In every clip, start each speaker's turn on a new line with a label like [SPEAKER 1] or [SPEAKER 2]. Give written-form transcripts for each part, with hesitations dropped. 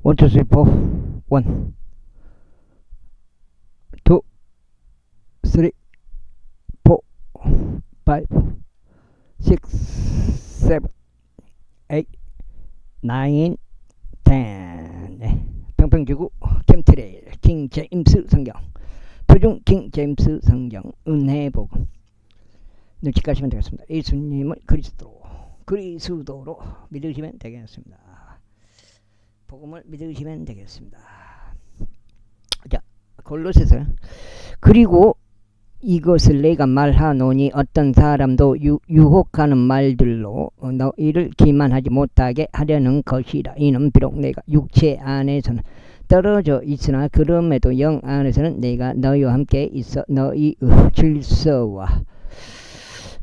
[SPEAKER 1] 1, 2, 3, 4 1 2 3 4 5 6 7 8 9 10 네. 평평지구 캠트레일 킹 제임스 성경 표준 킹 제임스 성경 은혜복음 눈치까지면 되겠습니다. 예수님을 그리스도로 믿으시면 되겠습니다. 복음을 믿으시면 되겠습니다. 자, 골로새서 그리고 이것을 내가 말하노니 어떤 사람도 유혹하는 말들로 너희를 기만하지 못하게 하려는 것이라. 이는 비록 내가 육체 안에서는 떨어져 있으나 그럼에도 영 안에서는 내가 너희와 함께 있어 너희의 질서와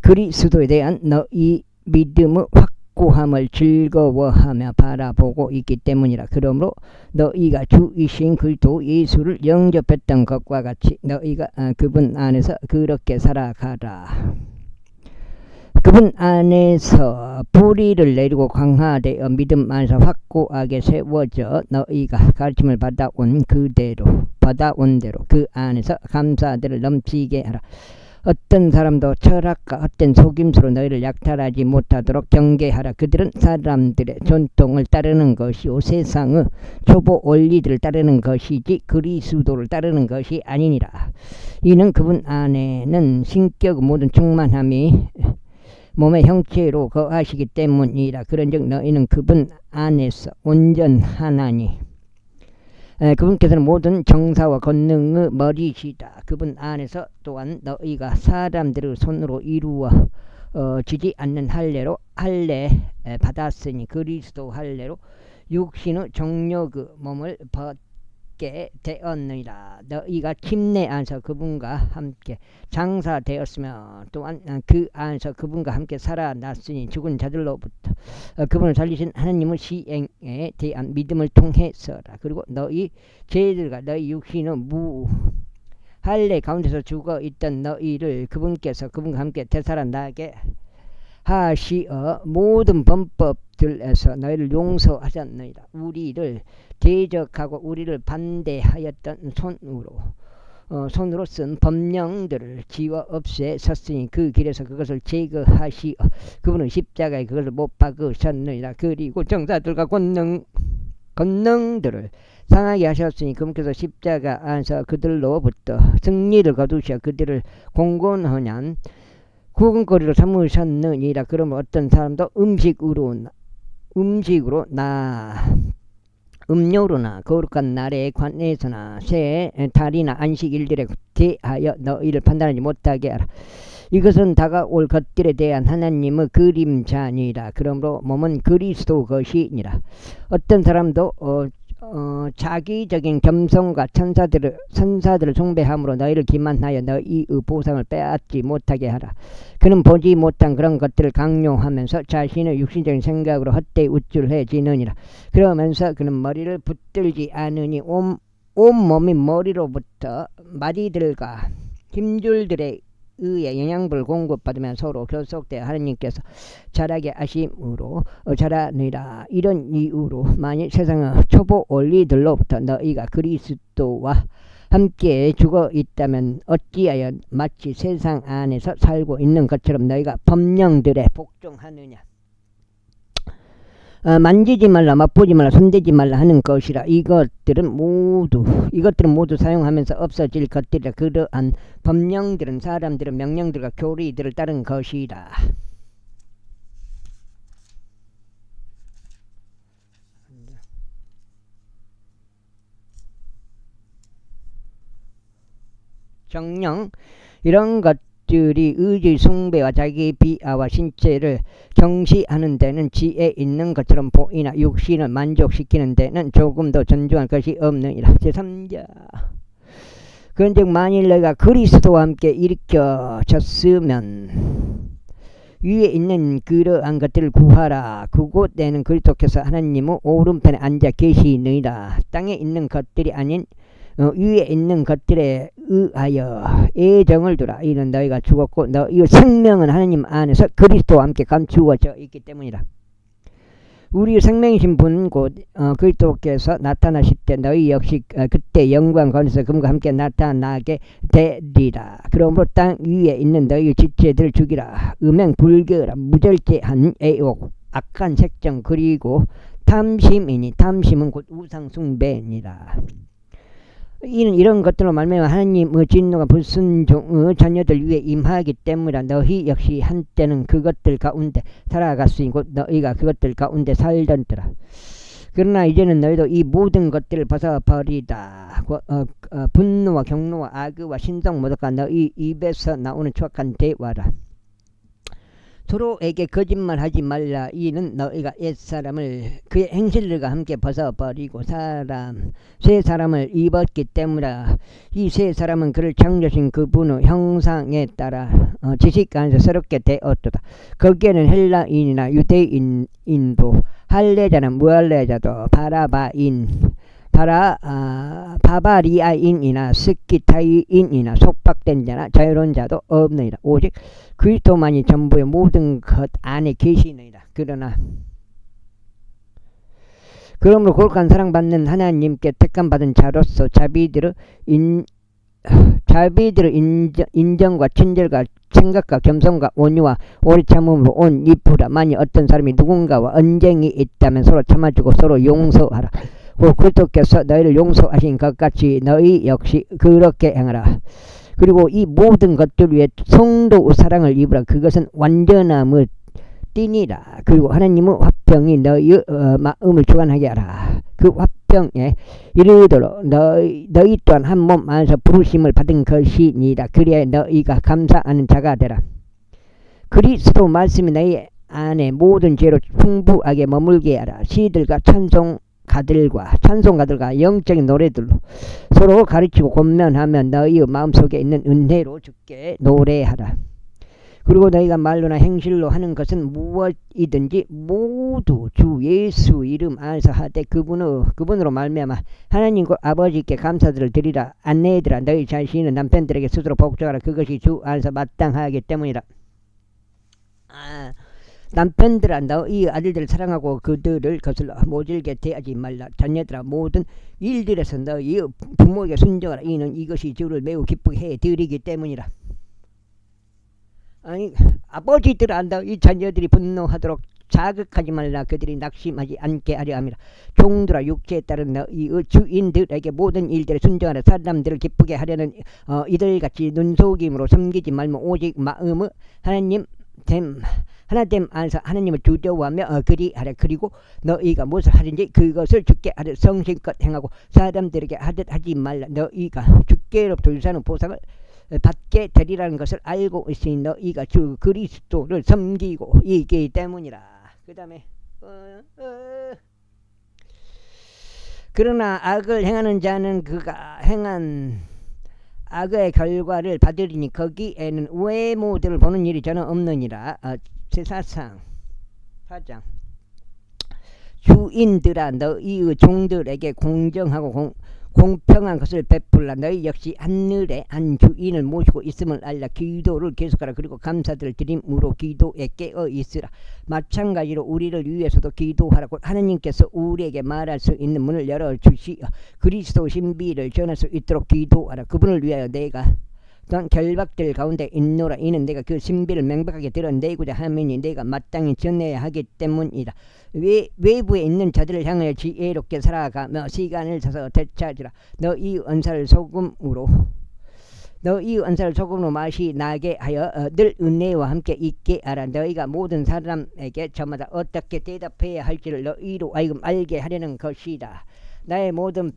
[SPEAKER 1] 그리스도에 대한 너희 믿음의 확고함을 즐거워하며 바라보고 있기 때문이라. 그러므로 너희가 주이신 그리스도 예수를 영접했던 것과 같이 너희가 그분 안에서 그렇게 살아가라. 그분 안에서 뿌리를 내리고 강화되어 믿음 안에서 확고하게 세워져 너희가 가르침을 받아온 대로 그 안에서 감사들을 넘치게 하라. 어떤 사람도 철학과 헛된 속임수로 너희를 약탈하지 못하도록 경계하라. 그들은 사람들의 전통을 따르는 것이요 세상의 초보 원리들을 따르는 것이지 그리스도를 따르는 것이 아니니라. 이는 그분 안에는 신격의 모든 충만함이 몸의 형체로 거하시기 때문이라. 그런즉 너희는 그분 안에서 온전하나니 그분께서는 모든 정사와 권능의 머리시다. 그분 안에서 또한 너희가 사람들의 손으로 이루어지지 않는 할례 받았으니 그리스도 할례로 육신의 정욕의 몸을 벗게 되었느니라. 너희가 침례 안에서 그분과 함께 장사되었으며 또한 그 안에서 그분과 함께 살아났으니 죽은 자들로부터 그분을 살리신 하나님의 시행에 대한 믿음을 통해서라. 그리고 너희 죄들과 너희 육신의 할례 가운데서 죽어 있던 너희를 그분께서 그분과 함께 되살아나게 하시어 모든 범법들에서 너희를 용서하셨느니라. 우리를 대적하고 우리를 반대하였던 손으로 쓴 법령들을 지워 없애셨으니 그 길에서 그것을 제거하시어 그분은 십자가에 그것을 못 박으셨느니라. 그리고 정사들과 권능들을 상하게 하셨으니 그분께서 십자가 안에서 그들로부터 승리를 거두시어 그들을 공곤하냐 구근거리로 삼으셨느니라. 그러면 어떤 사람도 음료로나 거룩한 날에 관에서나 새 달이나 안식일들에 대하여 너희를 판단하지 못하게 하라. 이것은 다가올 것들에 대한 하나님의 그림자니라. 그러므로 몸은 그리스도 것이니라. 어떤 사람도 자기적인 겸손과 천사들을 숭배함으로 너희를 기만하여 너희의 보상을 빼앗지 못하게 하라. 그는 보지 못한 그런 것들을 강요하면서 자신의 육신적인 생각으로 헛되이 우쭐해지느니라. 그러면서 그는 머리를 붙들지 않으니 온 몸이 머리로부터 마디들과 힘줄들에 의해 영양분을 공급받으면 서로 결속되어 하나님께서 자라게 하심으로 자라느니라. 이런 이유로 만일 세상의 초보 원리들로부터 너희가 그리스도와 함께 죽어 있다면 어찌하여 마치 세상 안에서 살고 있는 것처럼 너희가 법령들에 복종하느냐. 만지지 말라, 맛보지 말라, 손대지 말라 하는 것이라. 이것들은 모두 사용하면서 없어질 것들이라. 그러한 법령들은 사람들의 명령들과 교리들을 따른 것이라. 정령 이런 것들이 의지 숭배와 자기 비하와 신체를 경시하는 데는 지혜 있는 것처럼 보이나 육신을 만족시키는 데는 조금도 존중할 것이 없느니라. 제3자 그런즉 만일 너희가 그리스도와 함께 일으켜졌으면 위에 있는 그러한 것들을 구하라. 그곳에는 그리스도께서 하나님의 오른편에 앉아 계시느니라. 땅에 있는 것들이 아닌 위에 있는 것들에 의하여 애정을 두라. 이는 너희가 죽었고 너희의 생명은 하나님 안에서 그리스도와 함께 감추어져 있기 때문이라. 우리 생명이신 분 곧 그리스도께서 나타나실 때 너희 역시 그때 영광 가운데서 그분과 함께 나타나게 되리라. 그러므로 땅 위에 있는 너희 지체들 죽이라. 음행 불결함 무절제한 애욕 악한 색정 그리고 탐심이니 탐심은 곧 우상 숭배니라. 이런 것들로 말미암아 하나님의 진노가 불순종의 자녀들 위에 임하기 때문이라. 너희 역시 한때는 그것들 가운데 살아갔으니 곧 너희가 그것들 가운데 살던더라. 그러나 이제는 너희도 이 모든 것들을 벗어버리다. 분노와 경노와 악의와 신성 모독과 너희 입에서 나오는 추악한 대화라. 서로에게 거짓말하지 말라. 이는 너희가 옛사람을 그의 행실들과 함께 벗어버리고 새 사람을 입었기 때문이라. 이 새 사람은 그를 창조하신 그분의 형상에 따라 지식 안에서 새롭게 되었도다. 거기에는 헬라인이나 유대인도 할례자나 무할례자도 바바리아인이나 스키타이인이나 속박된 자나 자유로운 자도 없느니라. 오직 그리스도만이 전부의 모든 것 안에 계시느니라. 그러므로 거룩한 사랑받는 하나님께 택함받은 자로서 자비들의 인정과 친절과 생각과 겸손과 온유와 오래 참음으로 온 이쁘라. 만일 어떤 사람이 누군가와 언쟁이 있다면 서로 참아주고 서로 용서하라. 그리스도께서 너희를 용서하신 것 같이 너희 역시 그렇게 행하라. 그리고 이 모든 것들 위해 성도의 사랑을 입으라. 그것은 완전함의 띠니라. 그리고 하나님의 화평이 너희의 마음을 주관하게 하라. 그 화평에 이르도록 너희 또한 한 몸 안에서 부르심을 받은 것이니라. 그리하여 너희가 감사하는 자가 되라. 그리스도 말씀이 너희 안에 모든 죄로 풍부하게 머물게 하라. 시들과 찬송가들과 영적인 노래들로 서로 가르치고 권면하며 너희의 마음속에 있는 은혜로 주께 노래하라. 그리고 너희가 말로나 행실로 하는 것은 무엇이든지 모두 주 예수 이름 안에서 하되 그분으로 말미암아 하나님 곧 아버지께 감사들을 드리라. 아내들아 너희 자신은 남편들에게 스스로 복종하라. 그것이 주 안에서 마땅하기 때문이라. 남편들아 너희 아들들을 사랑하고 그들을 거슬러 모질게 대하지 말라. 자녀들아 모든 일들에서 너희 부모에게 순종하라. 이는 이것이 주를 매우 기쁘게 해 드리기 때문이라. 아버지들아 너희 자녀들이 분노하도록 자극하지 말라. 그들이 낙심하지 않게 하려 함이라. 종들아 육체에 따른 너희의 주인들에게 모든 일들에 순종하라. 사람들을 기쁘게 하려는 이들같이 눈속임으로 섬기지 말며 오직 마음의 하나됨 안에서 하나님을 두려워하며 그리하라. 그리고 너희가 무엇을 하든지 그것을 주께 하듯 성실껏 행하고 사람들에게 하듯 하지 말라. 너희가 주께로부터 유산의 보상을 받게 되리라는 것을 알고 있으니 너희가 주 그리스도를 섬기고 있기 때문이라. 그 다음에 그러나 악을 행하는 자는 그가 행한 악의 결과를 받으리니 거기에는 외모들을 보는 일이 전혀 없느니라. 제사상 4장 주인들아 너희의 종들에게 공정하고 공평한 것을 베풀라. 너희 역시 하늘에 한 주인을 모시고 있음을 알라. 기도를 계속하라. 그리고 감사들을 드림으로 기도에 깨어 있으라. 마찬가지로 우리를 위해서도 기도하라. 곧 하나님께서 우리에게 말할 수 있는 문을 열어주시어 그리스도 신비를 전할 수 있도록 기도하라. 그분을 위하여 내가 또한 결박들 가운데 있노라. 이는 내가 그 신비를 명백하게 드러내고자 함이니 내가 마땅히 전해야 하기 때문이라. 외부에 있는 자들을 향하여 지혜롭게 살아가며 시간을 써서 되찾으라. 너희 은사를 소금으로 맛이 나게 하여 늘 은혜와 함께 있게 하라. 너희가 모든 사람에게 저마다 어떻게 대답해야 할지를 너희로 하여금 알게 하려는 것이다. 나의 모든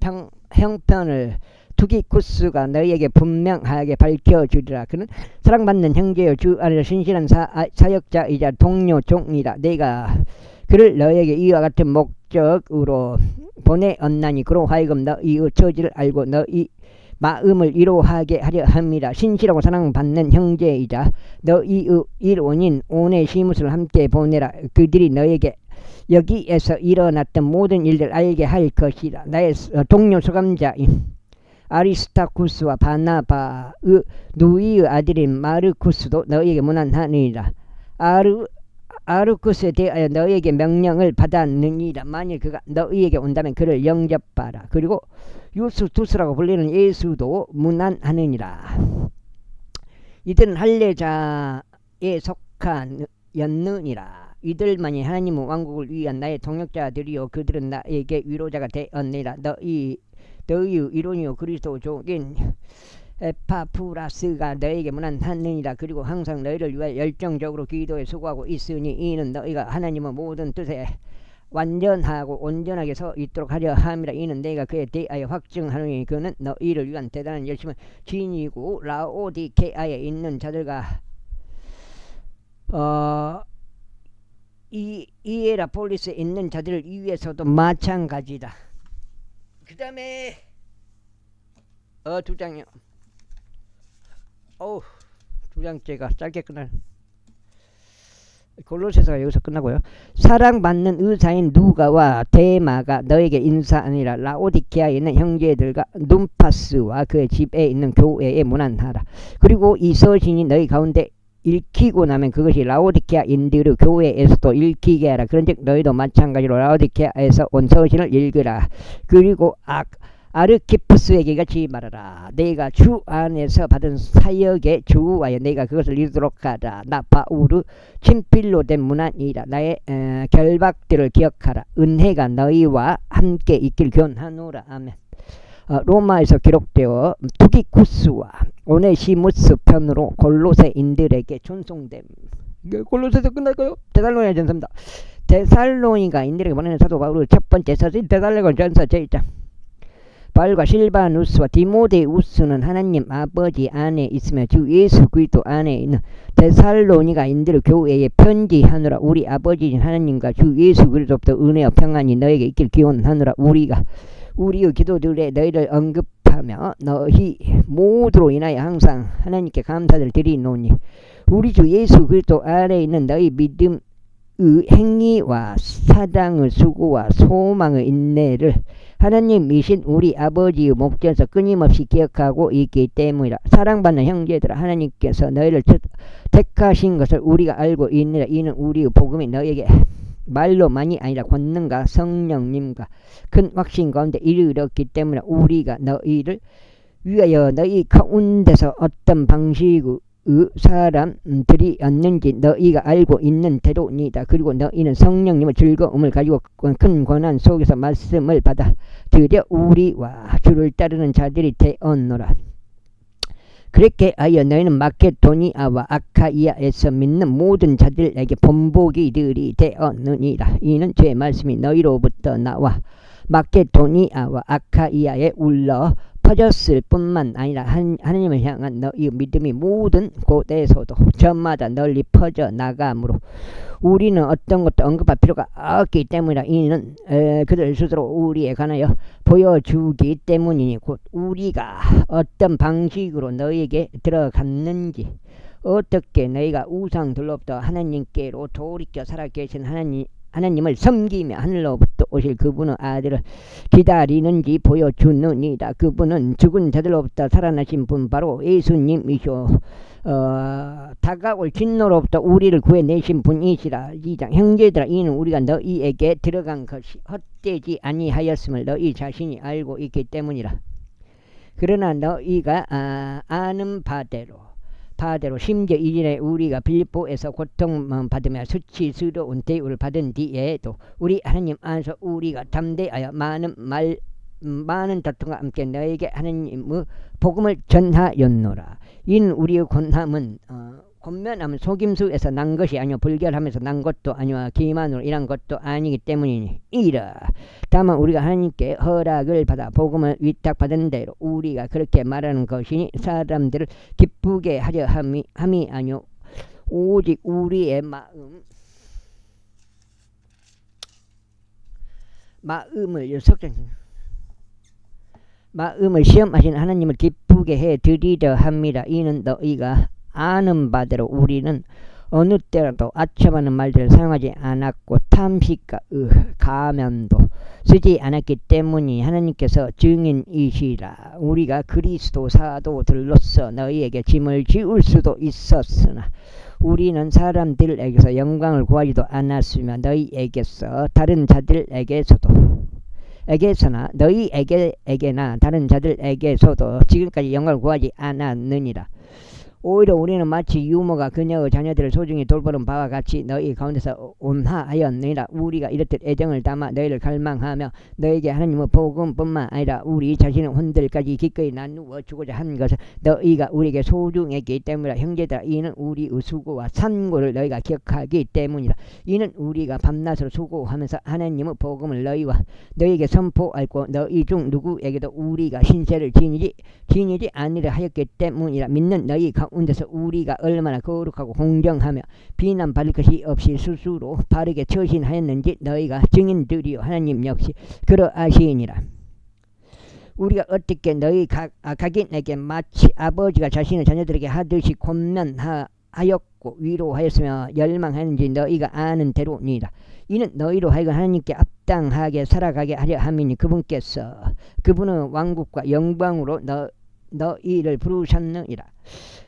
[SPEAKER 1] 형편을 투기쿠스가 너희에게 분명하게 밝혀주리라. 그는 사랑받는 형제여 주 안에서 신실한 사역자이자 동료 종이라. 내가 그를 너희에게 이와 같은 목적으로 보내었나니 그로 하여금 너희의 처지를 알고 너희 마음을 위로하게 하려 함이라. 신실하고 사랑받는 형제이자 너희의 일원인 오네시무스를 함께 보내라. 그들이 너희에게 여기에서 일어났던 모든 일들을 알게 할 것이라. 나의 동료 소감자인 아리스타쿠스와 바나바의 누이의 아들인 마르쿠스도 너희에게 문안하니라. 아르쿠스에 대하여 너희에게 명령을 받았느니라. 만일 그가 너희에게 온다면 그를 영접하라. 그리고 유스투스라고 불리는 예수도 문안하느니라. 이들은 할례자에 속한였느니라. 이들만이 하나님의 왕국을 위한 나의 동역자들이요 그들은 나에게 위로자가 되었느니라. 너희의 이론이요 그리스도 종인 에파프라스가 너에게 문안하느니라. 그리고 항상 너희를 위하여 열정적으로 기도에 수고하고 있으니 이는 너희가 하나님의 모든 뜻에 완전하고 온전하게 서 있도록 하려 함이라. 이는 내가 그에 대하여 확증하노니 그는 너희를 위한 대단한 열심을 지니고 라오디케아에 있는 자들과 이에라폴리스에 있는 자들 위에서도 마찬가지다. 그 다음에 두 장이요. 두 장째가 짧게 끝나는 골로새서가 여기서 끝나고요. 사랑받는 의사인 누가와 데마가 너에게 인사하니라. 라오디케아에 있는 형제들과 눈파스와 그의 집에 있는 교회에 문안하라. 그리고 이 서신이 너희 가운데 읽히고 나면 그것이 라오디케아인들의 교회에서도 읽히게 하라. 그런즉 너희도 마찬가지로 라오디케아에서 온 서신을 읽으라. 그리고 아르키푸스에게 같이 말하라. 내가 주 안에서 받은 사역에 주하여 내가 그것을 이루도록 하라. 나 바울의 친필로 된 문안이라. 나의 결박들을 기억하라. 은혜가 너희와 함께 있길 권하노라. 아멘. 로마에서 기록되어 투기쿠스와 오네시무스 편으로 골로새인들에게 전송됨. 골로새에서 끝날까요? 데살로니가 전서입니다. 데살로니가 인들에게 보내는 사도 바울의 첫 번째 서신 데살로니가 전서 제1장. 바울과 실바누스와 디모데우스는 하나님 아버지 안에 있으며 주 예수 그리스도 안에 있는 데살로니가인들의 교회에 편지하노라. 우리 아버지인 하나님과 주 예수 그리스도부터 은혜와 평안이 너에게 있길 기원하노라. 우리가 우리의 기도들에 너희를 언급하며 너희 모두로 인하여 항상 하나님께 감사를 드리노니 우리 주 예수 그리스도 안에 있는 너희 믿음의 행위와 사랑의 수고와 소망의 인내를 하나님이신 우리 아버지의 목전에서 끊임없이 기억하고 있기 때문이라. 사랑받는 형제들아, 하나님께서 너희를 택하신 것을 우리가 알고 있느라. 이는 우리의 복음이 너희에게 말로만이 아니라 권능과 성령님과 큰 확신 가운데 이르렀기 때문에 우리가 너희를 위하여 너희 가운데서 어떤 방식의 사람들이 었는지 너희가 알고 있는 대로니다. 그리고 너희는 성령님의 즐거움을 가지고 큰 고난 속에서 말씀을 받아 드디어 우리와 주를 따르는 자들이 되었노라. 그렇게 하여 너희는 마케도니아와 아카이아에서 믿는 모든 자들에게 본보기들이 되었느니라. 이는 제 말씀이 너희로부터 나와 마케도니아와 아카이아에 울러 퍼졌을 뿐만 아니라 하나님을 향한 너희 믿음이 모든 곳에서도 저마다 널리 퍼져 나가므로 우리는 어떤 것도 언급할 필요가 없기 때문이라. 이는 그들 스스로 우리에 관하여 보여주기 때문이니 곧 우리가 어떤 방식으로 너희에게 들어갔는지 어떻게 너희가 우상들로부터 하나님께로 돌이켜 살아계신 하나님을 섬기며 하늘로부터 오실 그분의 아들을 기다리는지 보여주느니라. 그분은 죽은 자들로부터 살아나신 분 바로 예수님이시오. 다가올 진노로부터 우리를 구해내신 분이시라. 2장. 형제들아, 이는 우리가 너희에게 들어간 것이 헛되지 아니하였음을 너희 자신이 알고 있기 때문이라. 그러나 너희가 아는 바대로 심지어 이전에 우리가 빌립보에서 고통받으며 수치스러운 대우를 받은 뒤에도 우리 하나님 안에서 우리가 담대하여 많은 다툼과 함께 너에게 하나님의 복음을 전하였노라. 이는 우리의 권면함은 속임수에서 난 것이 아니요 불결함에서 난 것도 아니와 기만으로 일한 것도 아니기 때문이니 이라. 다만 우리가 하나님께 허락을 받아 복음을 위탁받은 대로 우리가 그렇게 말하는 것이니 사람들을 기쁘게 하려 함이 아니요 오직 우리의 마음을 시험하신 하나님을 기쁘게 해 드리려 합니다. 이는 너희가 아는 바대로 우리는 어느 때라도 아첨하는 말들을 사용하지 않았고 탐식과 가면도 쓰지 않았기 때문이 하나님께서 증인이시라. 우리가 그리스도 사도들로서 너희에게 짐을 지울 수도 있었으나 우리는 사람들에게서 영광을 구하지도 않았으며 너희에게서 다른 자들에게서나 너희에게나 다른 자들에게서도 지금까지 영광을 구하지 않았느니라. 오히려 우리는 마치 유모가 그녀의 자녀들을 소중히 돌보는 바와 같이 너희 가운데서 온화하였느니라. 우리가 이렇듯 애정을 담아 너희를 갈망하며 너희에게 하나님의 복음뿐만 아니라 우리 자신의 혼들까지 기꺼이 나누어 주고자 한 것은 너희가 우리에게 소중했기 때문이라. 형제들아, 이는 우리의 수고와 산고를 너희가 기억하기 때문이라. 이는 우리가 밤낮으로 수고하면서 하나님의 복음을 너희에게 선포하고 너희 중 누구에게도 우리가 신세를 지니지 아니라 하였기 때문이라. 믿는 너희 가운데서 우리가 얼마나 거룩하고 공정하며 비난받을 것이 없이 스스로 바르게 처신하였는지 너희가 증인들이요 하나님 역시 그러하시니라. 우리가 어떻게 너희 각인에게 마치 아버지가 자신의 자녀들에게 하듯이 권면하였고 위로하였으며 열망하는지 너희가 아는 대로니라. 이는 너희로 하여금 하나님께 합당하게 살아가게 하려 함이니 그분은 왕국과 영광으로 너희를 부르셨느니라.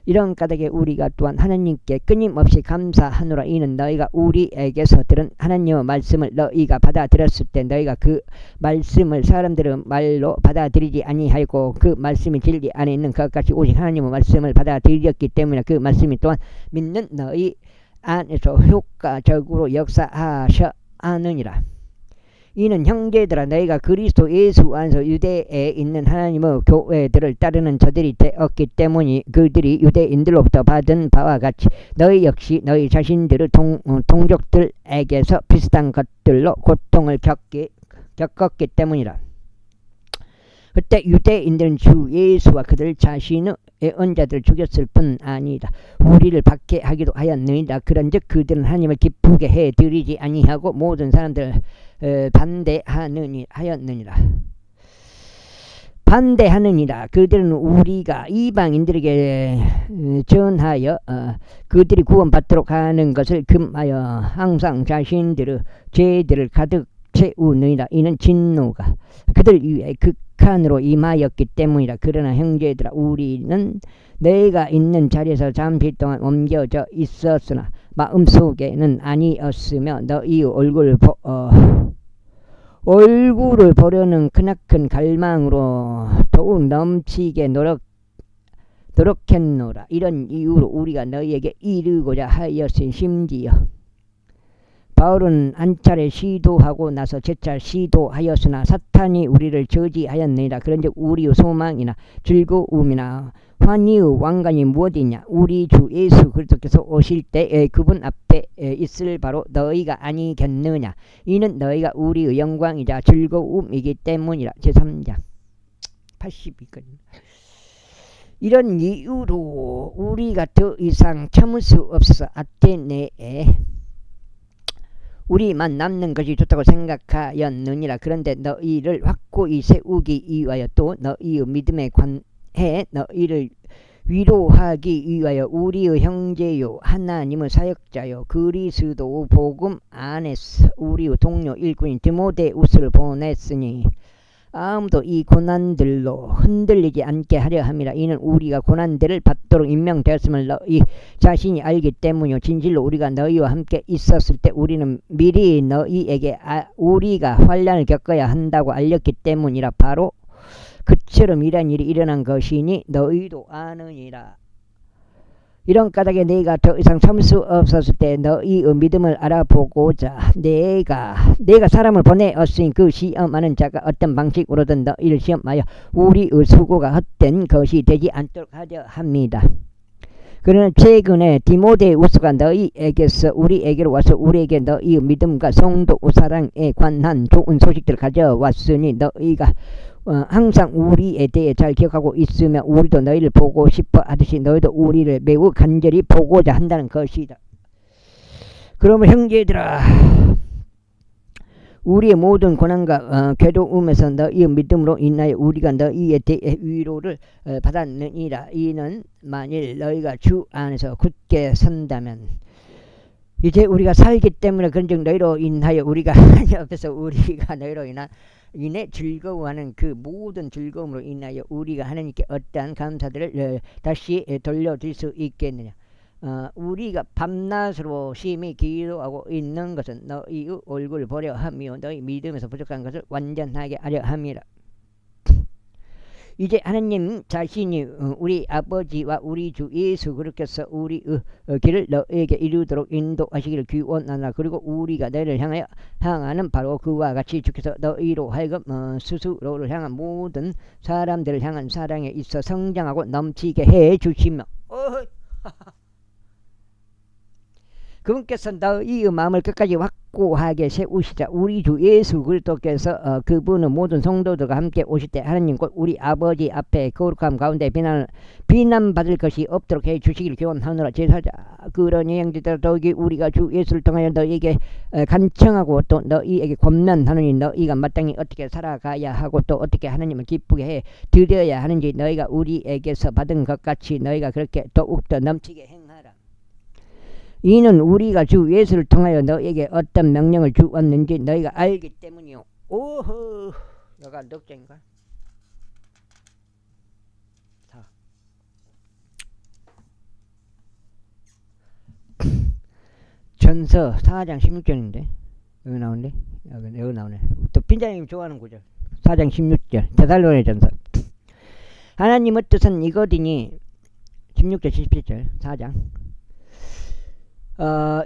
[SPEAKER 1] 이런 까닭에 우리가 또한 하나님께 끊임없이 감사하노라. 이는 너희가 우리에게서 들은 하나님의 말씀을 너희가 받아들였을 때 너희가 그 말씀을 사람들의 말로 받아들이지 아니하고 그 말씀이 진리 안에 있는 것 같이 오직 하나님의 말씀을 받아들였기 때문에 그 말씀이 또한 믿는 너희 안에서 효과적으로 역사하느니라. 이는 형제들아, 너희가 그리스도 예수 안에서 유대에 있는 하나님의 교회들을 따르는 자들이 되었기 때문이 그들이 유대인들로부터 받은 바와 같이 너희 역시 너희 자신들의 동족들에게서 비슷한 것들로 고통을 겪었기 때문이라. 그때 유대인들은 주 예수와 그들 자신의 예언자들을 죽였을 뿐 아니다. 우리를 박해하기도 하였느니라. 그런즉 그들은 하나님을 기쁘게 해드리지 아니하고 모든 사람들을 반대하느니라. 그들은 우리가 이방인들에게 전하여 그들이 구원받도록 하는 것을 금하여 항상 자신들의 죄들을 가득 채우느니라. 이는 진노가 그들 위에 극한으로 임하였기 때문이라. 그러나 형제들아, 우리는 내가 있는 자리에서 잠시 동안 옮겨져 있었으나 마음속에는 아니었으며 너희 얼굴을 보려는 크나큰 갈망으로 더욱 넘치게 노력했노라. 이런 이유로 우리가 너희에게 이르고자 하였으니 심지어 바울은 한 차례 시도하고 나서 재차 시도하였으나 사탄이 우리를 저지하였느니라. 그런즉 우리의 소망이나 즐거움이나 환희의 왕관이 무엇이냐? 우리 주 예수 그리스도께서 오실 때 그분 앞에 있을 바로 너희가 아니겠느냐? 이는 너희가 우리의 영광이자 즐거움이기 때문이라. 제3장 82까지. 이런 이유로 우리가 더 이상 참을 수 없어서 아테네에 우리만 남는 것이 좋다고 생각하였느니라. 그런데 너희를 확고히 세우기 위하여 또 너희의 믿음에 관해 너희를 위로하기 위하여 우리의 형제요 하나님의 사역자요 그리스도 복음 안에서 우리의 동료 일꾼인 디모데우스를 보냈으니 아무도 이 고난들로 흔들리지 않게 하려 함이라. 이는 우리가 고난들을 받도록 임명되었음을 너희 자신이 알기 때문이요. 진실로 우리가 너희와 함께 있었을 때 우리는 미리 너희에게 우리가 환난을 겪어야 한다고 알렸기 때문이라. 바로 그처럼 이런 일이 일어난 것이니 너희도 아느니라. 이런 까닭에 내가 더 이상 참을 수 없었을 때 너희의 믿음을 알아보고자 내가 사람을 보내었으니 그 시험하는 자가 어떤 방식으로든 너희를 시험하여 우리의 수고가 헛된 것이 되지 않도록 하려 합니다. 그러나 최근에 디모데우스가 너희에게서 우리에게로 와서 우리에게 너희의 믿음과 성도 사랑에 관한 좋은 소식들을 가져왔으니 너희가 항상 우리에 대해 잘 기억하고 있으며 우리도 너희를 보고 싶어 하듯이 너희도 우리를 매우 간절히 보고자 한다는 것이다. 그러면 형제들아, 우리의 모든 고난과 괴로움에서 너희의 믿음으로 인하여 우리가 너희에 대해 위로를 받았느니라. 이는 만일 너희가 주 안에서 굳게 산다면 이제 우리가 살기 때문에 그런즉 너희로 인하여 우리가 옆에서 우리가 너희로 인해 즐거워하는 그 모든 즐거움으로 인하여 우리가 하나님께 어떠한 감사들을 다시 돌려드릴 수 있겠느냐. 우리가 밤낮으로 심히 기도하고 있는 것은 너희의 얼굴 보려 함이요 너희 믿음에서 부족한 것을 완전하게 하려 함이라. 이제 하나님 자신이 우리 아버지와 우리 주 예수 그리스도께서 우리의 길을 너에게 이루도록 인도하시기를 기원하나. 그리고 우리가 너희를 향하여 향하는 바로 그와 같이 주께서 너희로 하여금 스스로를 향한 모든 사람들을 향한 사랑에 있어 성장하고 넘치게 해 주시며 그분께서 너희의 마음을 끝까지 확고하게 세우시자. 우리 주 예수 그리스도께서 그분은 모든 성도들과 함께 오실 때 하나님 곧 우리 아버지 앞에 거룩함 가운데 비난받을 것이 없도록 해 주시기를 기원하노라. 제사자 그러니 형제들아 더욱이 우리가 주 예수를 통하여 너희에게 간청하고 또 너희에게 권면하노니 너희가 마땅히 어떻게 살아가야 하고 또 어떻게 하나님을 기쁘게 해 드려야 하는지 너희가 우리에게서 받은 것 같이 너희가 그렇게 더욱더 넘치게 행하라. 이는 우리가 주 예수를 통하여 너에게 어떤 명령을 주었는지 너희가 알기 때문이요. 오호, 너가 넉쟁인가? 전서 4장 16절인데 여기 나오네. 여기 나오네. 또 빈자님 좋아하는 구절 4장 16절 데살로니가 전서. 하나님의 뜻은 이것이니 16절 17절 4장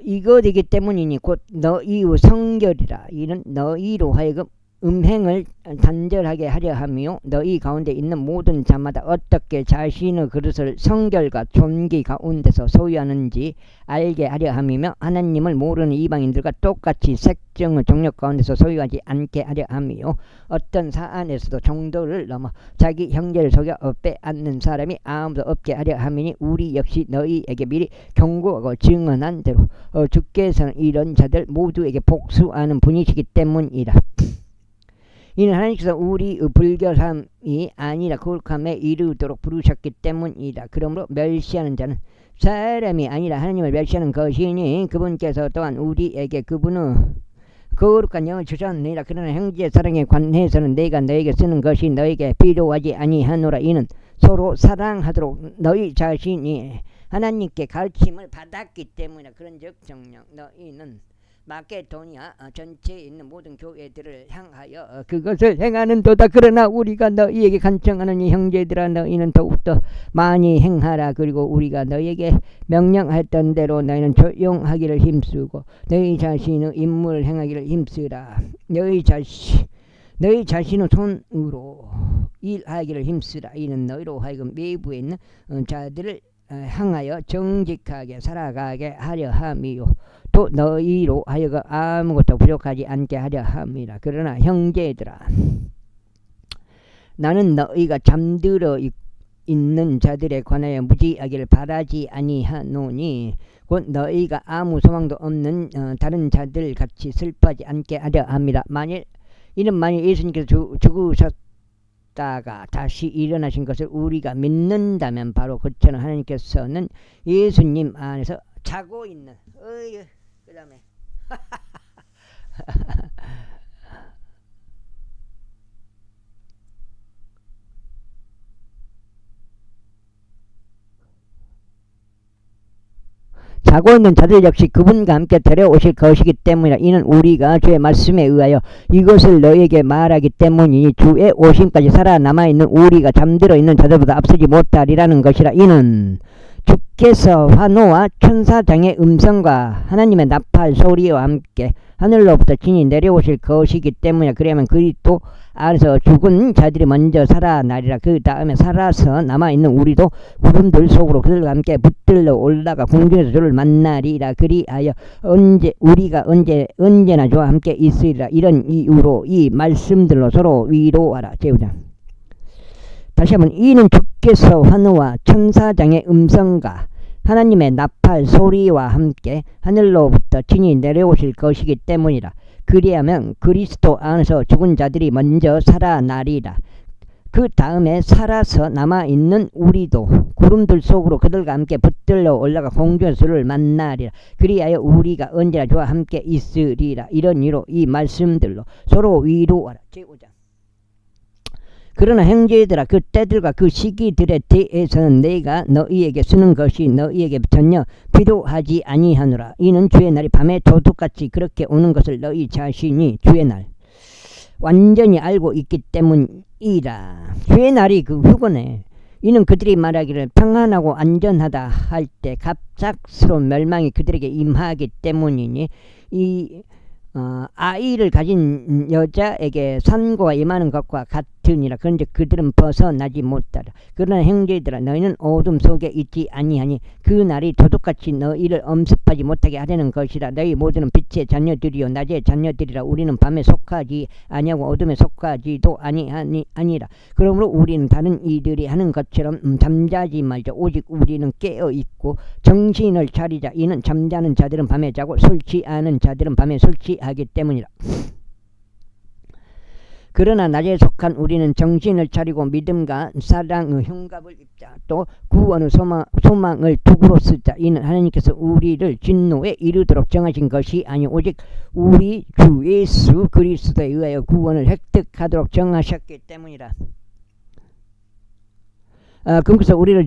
[SPEAKER 1] 이것이기 때문이니 곧 너희의 성결이라. 이는 너희로 하여금 음행을 단절하게 하려 함이요 너희 가운데 있는 모든 자마다 어떻게 자신의 그릇을 성결과 존귀 가운데서 소유하는지 알게 하려 함이며 하나님을 모르는 이방인들과 똑같이 색정의 종력 가운데서 소유하지 않게 하려 함이요 어떤 사안에서도 정도를 넘어 자기 형제를 속여 빼앗는 사람이 아무도 없게 하려 함이니 우리 역시 너희에게 미리 경고하고 증언한 대로 주께서는 이런 자들 모두에게 복수하는 분이시기 때문이라. 이는 하나님께서 우리의 불결함이 아니라 거룩함에 이르도록 부르셨기 때문이다. 그러므로 멸시하는 자는 사람이 아니라 하나님을 멸시하는 것이니 그분께서 또한 우리에게 그분의 거룩한 영을 주셨느니라. 그러나 형제 사랑에 관해서는 내가 너에게 쓰는 것이 너에게 필요하지 아니하노라. 이는 서로 사랑하도록 너희 자신이 하나님께 가르침을 받았기 때문이라. 그런즉 정녕 너희는 마케도니아 전체에 있는 모든 교회들을 향하여 그것을 행하는도다. 그러나 우리가 너희에게 간청하는 이 형제들아 너희는 더욱더 많이 행하라. 그리고 우리가 너희에게 명령했던 대로 너희는 조용하기를 힘쓰고 너희 자신의 임무를 행하기를 힘쓰라. 너희 자신의 손으로 일하기를 힘쓰라. 이는 너희로 하여금 외부에 있는 자들을 향하여 정직하게 살아가게 하려 함이요 또 너희로 하여금 아무것도 부족하지 않게 하려 함이라. 그러나 형제들아 나는 너희가 잠들어 있는 자들에 관하여 무지하기를 바라지 아니하노니 곧 너희가 아무 소망도 없는 다른 자들 같이 슬퍼하지 않게 하려 함이라. 이는 만일 예수님께서 죽으셨다가 다시 일어나신 것을 우리가 믿는다면 바로 그처럼 하나님께서는 예수님 안에서 자고 있는 그 다음에 자고 있는 자들 역시 그분과 함께 데려오실 것이기 때문이라. 이는 우리가 주의 말씀에 의하여 이것을 너희에게 말하기 때문이니 주의 오심까지 살아남아있는 우리가 잠들어 있는 자들보다 앞서지 못하리라는 것이라. 이는 주께서 환호와 천사장의 음성과 하나님의 나팔 소리와 함께 하늘로부터 진이 내려오실 것이기 때문에 그러면 그리스도 안에서 죽은 자들이 먼저 살아나리라. 그 다음에 살아서 남아있는 우리도 구름들 속으로 그들과 함께 붙들러 올라가 공중에서 주를 만나리라. 그리하여 우리가 언제나 주와 함께 있으리라. 이런 이유로 이 말씀들로 서로 위로하라. 제5장 다시 한번 이는 주께서 환호와 천사장의 음성과 하나님의 나팔 소리와 함께 하늘로부터 진이 내려오실 것이기 때문이라. 그리하면 그리스도 안에서 죽은 자들이 먼저 살아나리라. 그 다음에 살아서 남아있는 우리도 구름들 속으로 그들과 함께 붙들러 올라가 공중에서 주를 만나리라. 그리하여 우리가 언제나 주와 함께 있으리라. 이런 이유로 이 말씀들로 서로 위로하라. 제5장 그러나 형제들아 그 때들과 그 시기들에 대해서는 내가 너희에게 쓰는 것이 너희에게 전혀 필요하지 아니하노라. 이는 주의 날이 밤에 도둑같이 그렇게 오는 것을 너희 자신이 주의 날 완전히 알고 있기 때문이라. 주의 날이 그 휴거네. 이는 그들이 말하기를 평안하고 안전하다 할 때 갑작스러운 멸망이 그들에게 임하기 때문이니 이 아이를 가진 여자에게 산고가 임하는 것과 같으니라. 그런데 그들은 벗어나지 못하라. 그러나 형제들아 너희는 어둠 속에 있지 아니하니 그 날이 도둑같이 너희를 엄습하지 못하게 하려는 것이라. 너희 모두는 빛의 자녀들이요 낮의 자녀들이라. 우리는 밤에 속하지 아니하고 어둠에 속하지도 아니라. 그러므로 우리는 다른 이들이 하는 것처럼 잠자지 말자. 오직 우리는 깨어 있고 정신을 차리자. 이는 잠자는 자들은 밤에 자고 술 취하는 자들은 밤에 술 취하기 때문이라. 그러나 낮에 속한 우리는 정신을 차리고 믿음과 사랑의 흉갑을 입자. 또 구원의 소망을 도구로 쓰자. 이는 하나님께서 우리를 진노에 이르도록 정하신 것이 아니 오직 우리 주 예수 그리스도에 의하여 구원을 획득하도록 정하셨기 때문이라. 그래서 우리를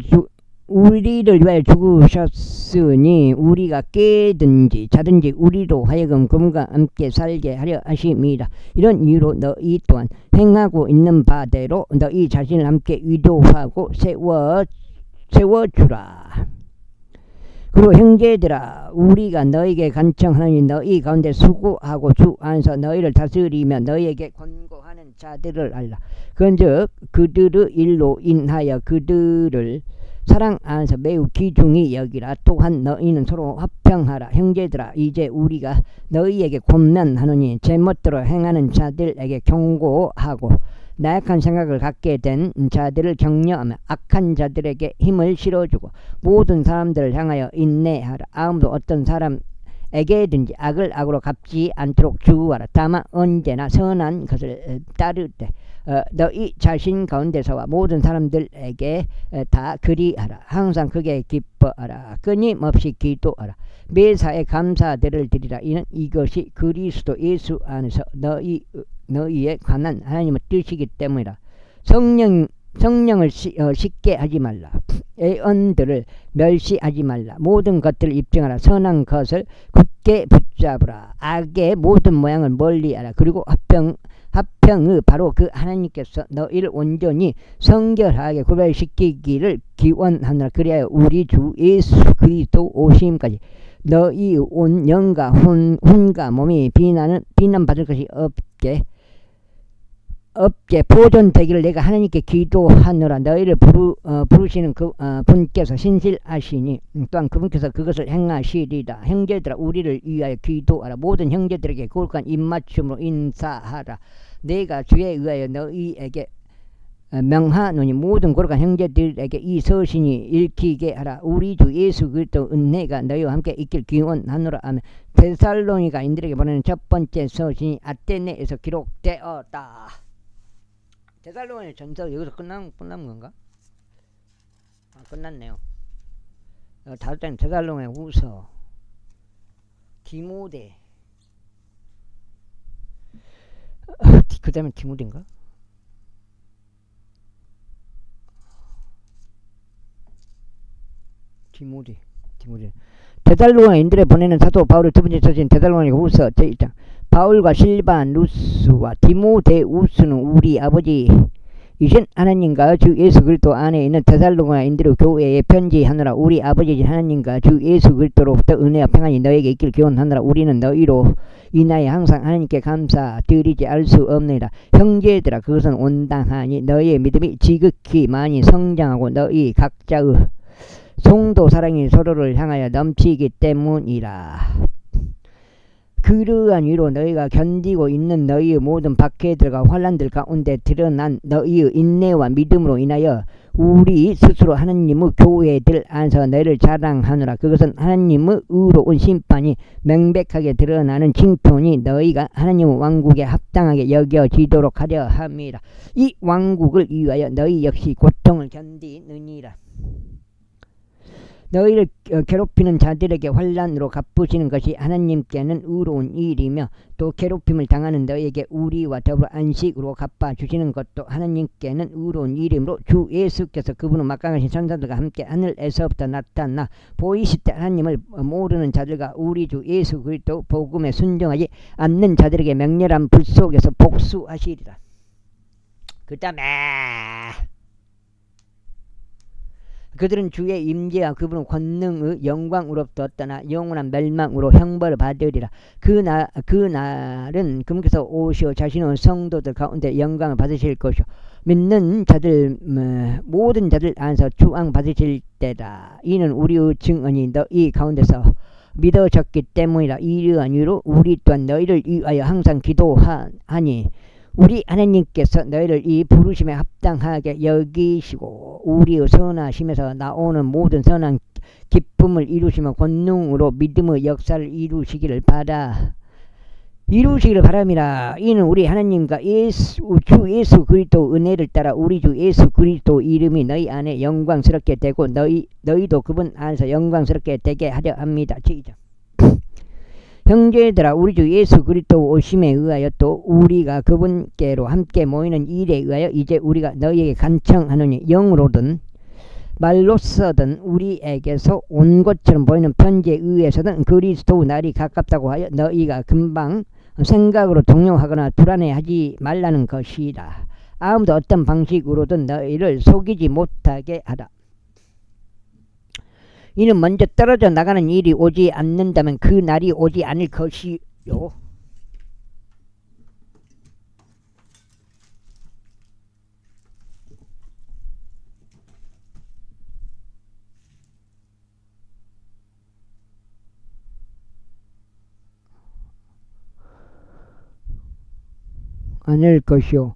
[SPEAKER 1] 위하여 죽으셨으니 우리가 깨든지 자든지 우리로 하여금 그분과 함께 살게 하려 하심이라. 이런 이유로 너희 또한 행하고 있는 바대로 너희 자신을 함께 위로하고 세워주라. 그리고 형제들아 우리가 너희에게 간청하노니 너희 가운데 수고하고 주 안에서 너희를 다스리며 너희에게 권고하는 자들을 알라. 그런즉 그들의 일로 인하여 그들을 사랑 안에서 매우 귀중히 여기라. 또한 너희는 서로 화평하라. 형제들아 이제 우리가 너희에게 권면하노니 제멋대로 행하는 자들에게 경고하고 나약한 생각을 갖게 된 자들을 격려하며 악한 자들에게 힘을 실어주고 모든 사람들을 향하여 인내하라. 아무도 어떤 사람에게든지 악을 악으로 갚지 않도록 주의하라. 다만 언제나 선한 것을 따를 때 너희 자신 가운데서와 모든 사람들에게 다 그리하라. 항상 크게 기뻐하라. 끊임없이 기도하라. 매사에 감사들을 드리라. 이는 이것이 그리스도 예수 안에서 너희에 관한 하나님의 뜻이기 때문이라. 성령을 쉽게 하지 말라. 애언들을 멸시하지 말라. 모든 것들을 입증하라. 선한 것을 굳게 붙잡으라. 악의 모든 모양을 멀리하라. 그리고 합평의 바로 그 하나님께서 너희를 온전히 성결하게 구별시키기를 기원하노라. 그리하여 우리 주 예수 그리스도 오심까지 너희 온 영과 혼과 몸이 비난받을 것이 없게 보존되기를 내가 하나님께 기도하노라. 너희를 부르시는 그 분께서 신실하시니 또한 그분께서 그것을 행하시리라. 형제들아 우리를 위하여 기도하라. 모든 형제들에게 거룩한 입맞춤으로 인사하라. 내가 주에 의하여 너희에게 명하노니 모든 거룩한 형제들에게 이 서신이 읽히게 하라. 우리 주 예수 그리스도 은혜가 너희와 함께 있길 기원하노라. 하며 데살로니가인들에게 보내는 첫 번째 서신이 아테네에서 기록되었다. 데살로니 전서 여기서 끝난 건가? 끝났네요. 다음 때는 데살로니 후서, 디모데, 그 다음에 디모데인가? 디모데. 데살로니가인들에 보내는 사도 바울의 두 번째 서신 데살로니 후서 제1장. 바울과 실바누스와 디모데우스는 우리 아버지 이신 하나님과 주 예수 그리스도 안에 있는 데살로니가인들의 교회에 편지하노라. 우리 아버지 하나님과 주 예수 그리스도로부터 은혜와 평안이 너에게 있길 기원하노라. 우리는 너희로 인하여 항상 하나님께 감사드리지 알 수 없느니라. 형제들아 그것은 온당하니 너희의 믿음이 지극히 많이 성장하고 너희 각자의 성도 사랑이 서로를 향하여 넘치기 때문이라. 그러한 이유로 너희가 견디고 있는 너희의 모든 박해들과 환난들 가운데 드러난 너희의 인내와 믿음으로 인하여 우리 스스로 하나님의 교회들 안에서 너희를 자랑하노라. 그것은 하나님의 의로운 심판이 명백하게 드러나는 칭표니 너희가 하나님의 왕국에 합당하게 여겨지도록 하려 함이라. 이 왕국을 위하여 너희 역시 고통을 견디느니라. 너희를 괴롭히는 자들에게 환난으로 갚으시는 것이 하나님께는 의로운 일이며 또 괴롭힘을 당하는 너희에게 우리와 더불어 안식으로 갚아주시는 것도 하나님께는 의로운 일이므로 주 예수께서 그분은 막강하신 천사들과 함께 하늘에서부터 나타나 보이실 때 하나님을 모르는 자들과 우리 주 예수 그리스도 복음에 순종하지 않는 자들에게 맹렬한 불 속에서 복수하시리라. 그 다음에 그들은 주의 임재와 그분의 권능의 영광으로부터 떠나 영원한 멸망으로 형벌을 받으리라. 그날은 그분께서 오시어 자신의 성도들 가운데 영광을 받으실 것이요 믿는 자들 모든 자들 안에서 주왕 받으실 때다. 이는 우리의 증언이 너희 가운데서 믿어졌기 때문이라. 이러한 이유로 우리 또한 너희를 위하여 항상 기도하니 우리 하나님께서 너희를 이 부르심에 합당하게 여기시고 우리의 선하심에서 나오는 모든 선한 기쁨을 이루시며 권능으로 믿음의 역사를 이루시기를 바람이라. 이는 우리 하나님과 주 예수 그리스도 은혜를 따라 우리 주 예수 그리스도 이름이 너희 안에 영광스럽게 되고 너희도 그분 안에서 영광스럽게 되게 하려 합니다. 시작. 형제들아 우리 주 예수 그리스도 오심에 의하여 또 우리가 그분께로 함께 모이는 일에 의하여 이제 우리가 너희에게 간청하노니 영으로든 말로서든 우리에게서 온 것처럼 보이는 편지에 의해서든 그리스도 날이 가깝다고 하여 너희가 금방 생각으로 동요하거나 불안해하지 말라는 것이라. 아무도 어떤 방식으로든 너희를 속이지 못하게 하라. 이는 먼저 떨어져 나가는 일이 오지 않는다면 그 날이 오지 않을 것이요. 않을 것이요.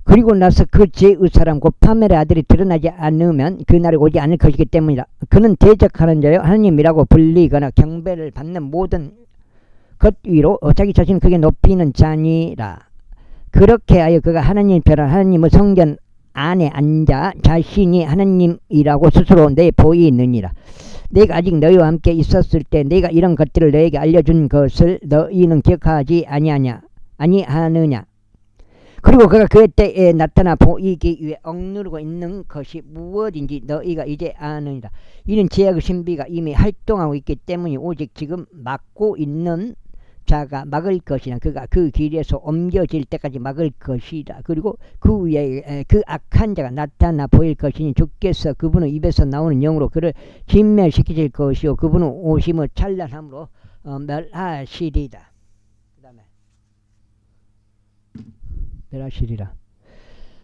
[SPEAKER 1] 그리고 나서 그 죄의 사람 곧 파멜의 아들이 드러나지 않으면 그날이 오지 않을 것이기 때문이라. 그는 대적하는 자여 하나님이라고 불리거나 경배를 받는 모든 것 위로 자기 자신을 크게 높이는 자니라. 그렇게 하여 그가 하나님 편한 하나님의 성전 안에 앉아 자신이 하나님이라고 스스로 내보이느니라. 내가 아직 너희와 함께 있었을 때 내가 이런 것들을 너희에게 알려준 것을 너희는 기억하지 아니하느냐. 그리고 그가 그 때에 나타나 보이기 위해 억누르고 있는 것이 무엇인지 너희가 이제 아느니라. 이는 제약의 신비가 이미 활동하고 있기 때문에 오직 지금 막고 있는 자가 막을 것이나 그가 그 길에서 옮겨질 때까지 막을 것이라. 그리고 그 위에 그 악한 자가 나타나 보일 것이니 주께서 그분의 입에서 나오는 영으로 그를 진멸시키실 것이요 그분은 오심의 찬란함으로 멸하시리라. 멸하시리라.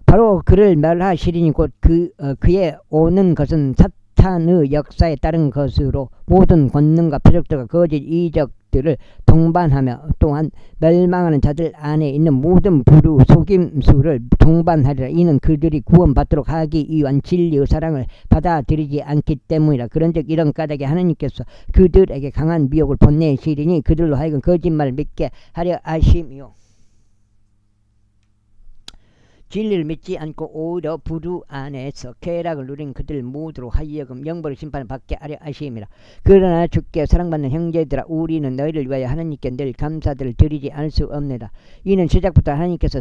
[SPEAKER 1] 바로 그를 멸하시리니 곧 그의 오는 것은 사탄의 역사에 따른 것으로 모든 권능과 표적들과 거짓 이적들을 동반하며 또한 멸망하는 자들 안에 있는 모든 불의 속임수를 동반하리라. 이는 그들이 구원받도록 하기 위한 진리의 사랑을 받아들이지 않기 때문이라. 그런즉 이런 까닭에 하나님께서 그들에게 강한 미혹을 보내시리니 그들로 하여금 거짓말을 믿게 하려 하심이요 진리를 믿지 않고 오히려 불의 안에서 쾌락을 누린 그들 모두로 하여금 영벌의 심판을 받게 하려 하심이라. 그러나 주께 사랑받는 형제들아 우리는 너희를 위하여 하나님께 늘 감사들을 드리지 않을 수 없느니라. 이는 시작부터 하나님께서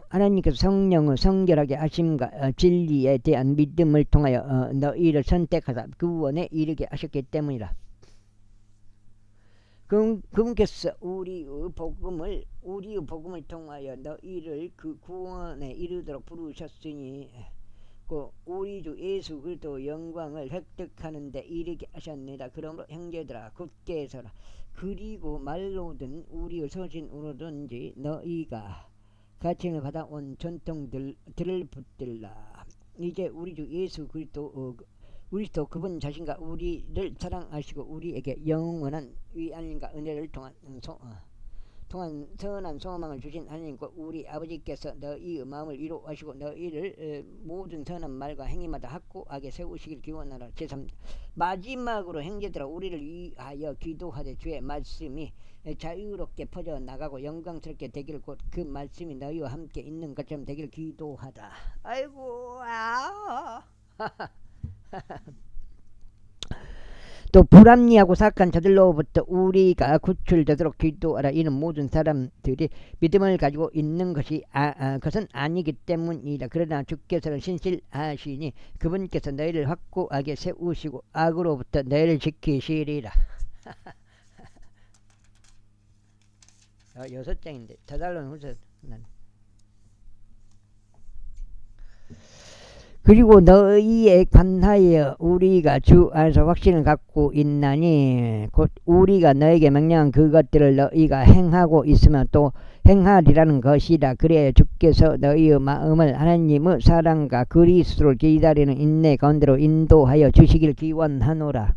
[SPEAKER 1] 하나님께서 성령을 성결하게 하심과 진리에 대한 믿음을 통하여 너희를 선택하사 구원에 이르게 하셨기 때문이라. 그분께서 우리의 복음을 통하여 너희를 그 구원에 이르도록 부르셨으니 우리 주 예수 그리스도 영광을 획득하는 데 이르게 하셨느니라. 그러므로 형제들아 굳게 서라. 그리고 말로든 우리의 서신으로든지 너희가 가르침을 받아온 전통들을 붙들라. 이제 우리 주 예수 그리스도 그분 자신과 우리를 사랑하시고 우리에게 영원한 위안과 은혜를 통한 통한 선한 소망을 주신 하나님과 우리 아버지께서 너희의 마음을 위로하시고 너희를 모든 선한 말과 행위마다 확고하게 세우시길 기원하라. 제3 마지막으로 형제들아 우리를 위하여 기도하되 주의 말씀이 자유롭게 퍼져 나가고 영광스럽게 되기를 곧 그 말씀이 너희와 함께 있는 것처럼 되기를 기도하다. 아이고 또 불합리하고 사악한 자들로부터 우리가 구출되도록 기도하라. 이는 모든 사람들이 믿음을 가지고 있는 것이 그것은 아니기 때문이다. 그러나 주께서는 신실하시니 그분께서 너희를 확고하게 세우시고 악으로부터 너희를 지키시리라. 6장인데 데살로니가후서 그리고 너희에 관하여 우리가 주 안에서 확신을 갖고 있나니 곧 우리가 너에게 명령한 그것들을 너희가 행하고 있으면 또 행하리라는 것이라. 그래야 주께서 너희의 마음을 하나님의 사랑과 그리스도를 기다리는 인내 가운데로 인도하여 주시길 기원하노라.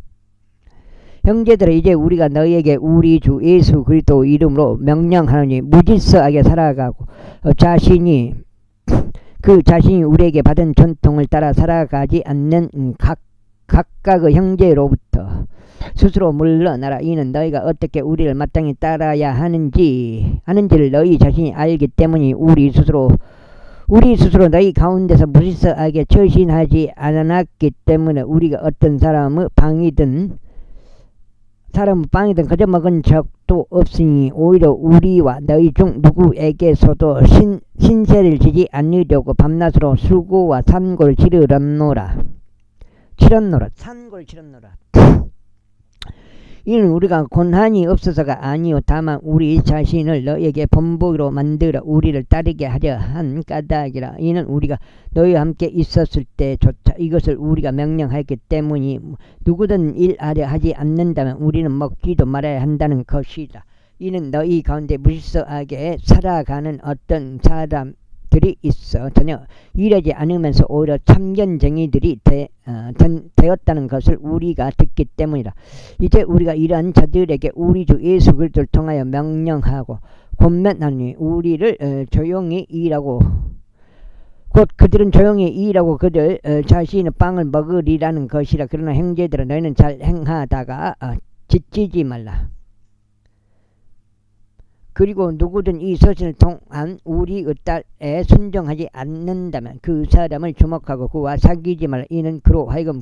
[SPEAKER 1] 형제들아 이제 우리가 너희에게 우리 주 예수 그리스도 이름으로 명령하노니 무질서하게 살아가고 자신이 우리에게 받은 전통을 따라 살아가지 않는 각각의 형제로부터 스스로 물러나라. 이는 너희가 어떻게 우리를 마땅히 따라야 하는지를 너희 자신이 알기 때문이 우리 스스로 너희 가운데서 무질서하게 처신하지 않았기 때문에 우리가 어떤 사람의 빵이든 거저 먹은 적도 없으니 오히려 우리와 너희 중 누구에게서도 신세를 지지 않으려고 밤낮으로 수고와 산고를 치렀노라. 이는 우리가 권한이 없어서가 아니요 다만 우리 자신을 너희에게 본보기로 만들어 우리를 따르게 하려 한 까닭이라. 이는 우리가 너희와 함께 있었을 때조차 이것을 우리가 명령하였기 때문이 누구든 일하려 하지 않는다면 우리는 먹지도 말아야 한다는 것이다. 이는 너희 가운데 무질서하게 살아가는 어떤 사람들이 있어 전혀 일하지 않으면서 오히려 참견쟁이들이 되었다는 것을 우리가 듣기 때문이다. 이제 우리가 이러한 자들에게 우리 주 예수 그리스도를 통하여 명령하고 권면하니 우리를 조용히 일하고 곧 그들은 조용히 일하고 그들 자신의 빵을 먹으리라는 것이라. 그러나 형제들아 너희는 잘 행하다가 지치지 말라. 그리고 누구든 이 서신을 통한 우리의 딸에 순종하지 않는다면 그 사람을 주목하고 그와 사귀지 말라. 이는 그로 하여금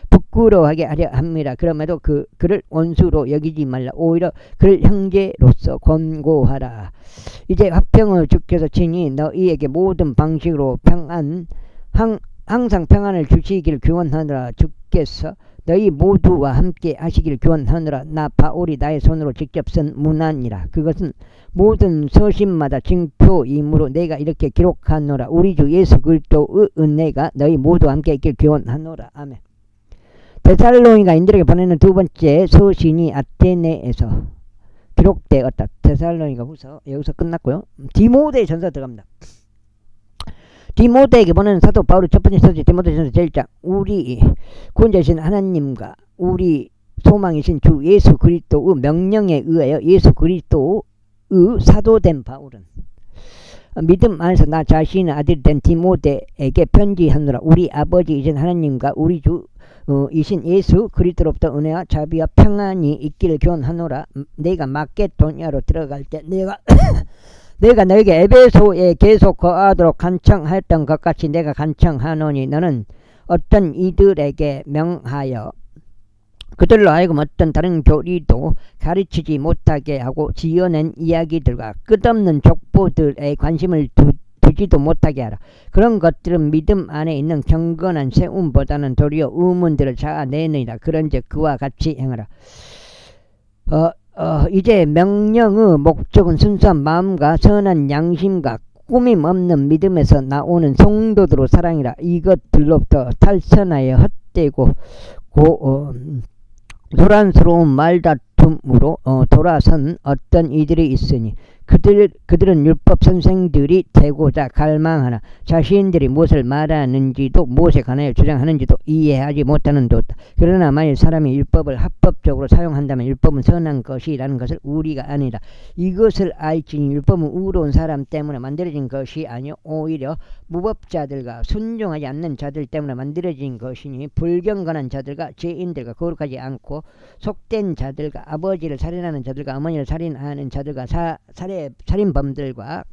[SPEAKER 1] 부끄러워하게 하려 합니다. 그럼에도 그를 원수로 여기지 말라. 오히려 그를 형제로서 권고하라. 이제 화평을 주께서 친히 너희에게 모든 방식으로 항상 평안을 주시기를 기원하노라. 주께서 너희 모두와 함께 하시기를 기원하노라. 나 바울이 나의 손으로 직접 쓴 문안이라. 그것은 모든 서신마다 징표이므로 내가 이렇게 기록하노라. 우리 주 예수 그리스도의 은혜가 너희 모두와 함께 있기를 기원하노라. 아멘. 데살로니가인들에게 보내는 두 번째 서신이 아테네에서 기록되었다. 데살로니가후서 여기서 끝났고요. 디모데전서 들어갑니다. 디모데에게 보내는 사도 바울의 첫 번째 서신 디모데전서 제1장. 우리 구원자이신 하나님과 우리 소망이신 주 예수 그리스도의 명령에 의하여 예수 그리스도의 사도된 바울은 믿음 안에서 나 자신의 아들이 된 디모데에게 편지하노라. 우리 아버지이신 하나님과 우리 주 이신 예수 그리스도로부터 은혜와 자비와 평안이 있기를 기원하노라. 내가 마게도냐로 들어갈 때 내가 너에게 에베소에 계속 거하도록 간청하였던 것 같이 내가 간청하노니 너는 어떤 이들에게 명하여 그들로 하여금 어떤 다른 교리도 가르치지 못하게 하고 지어낸 이야기들과 끝없는 족보들에 관심을 두지도 못하게 하라. 그런 것들은 믿음 안에 있는 경건한 세움보다는 도리어 의문들을 자아내느니라. 그런즉 그와 같이 행하라. 이제 명령의 목적은 순수한 마음과 선한 양심과 꾸밈 없는 믿음에서 나오는 성도들의 사랑이라. 이것들로부터 탈선하여 헛되고 소란스러운 말다툼으로 돌아선 어떤 이들이 있으니 그들은 율법 선생들이 되고자 갈망하나 자신들이 무엇을 말하는지도 무엇에 관하여 주장하는지도 이해하지 못하는 도다. 그러나 만일 사람이 율법을 합법적으로 사용한다면 율법은 선한 것이라는 것을 우리가 아니라 이것을 알지니 율법은 의로운 사람 때문에 만들어진 것이 아니요 오히려 무법자들과 순종하지 않는 자들 때문에 만들어진 것이니 불경건한 자들과 죄인들과 거룩하지 않고 속된 자들과 아버지를 살인하는 자들과 어머니를 살인하는 자들과 살인범들과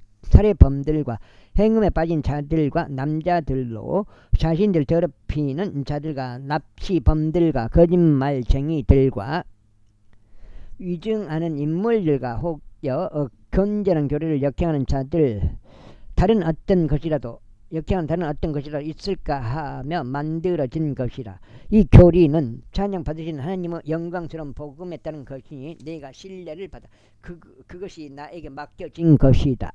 [SPEAKER 1] 행음에 빠진 자들과 남자들로 자신들 더럽히는 자들과 납치범들과 거짓말쟁이들과 위증하는 인물들과 혹여 건전한 교리를 역행하는 자들 역행하는 다른 어떤 것이라도 있을까 하며 만들어진 것이라. 이 교리는 찬양 받으신 하나님의 영광스러운 복음에 따른 것이니 내가 신뢰를 받아 그것이 나에게 맡겨진 것이다.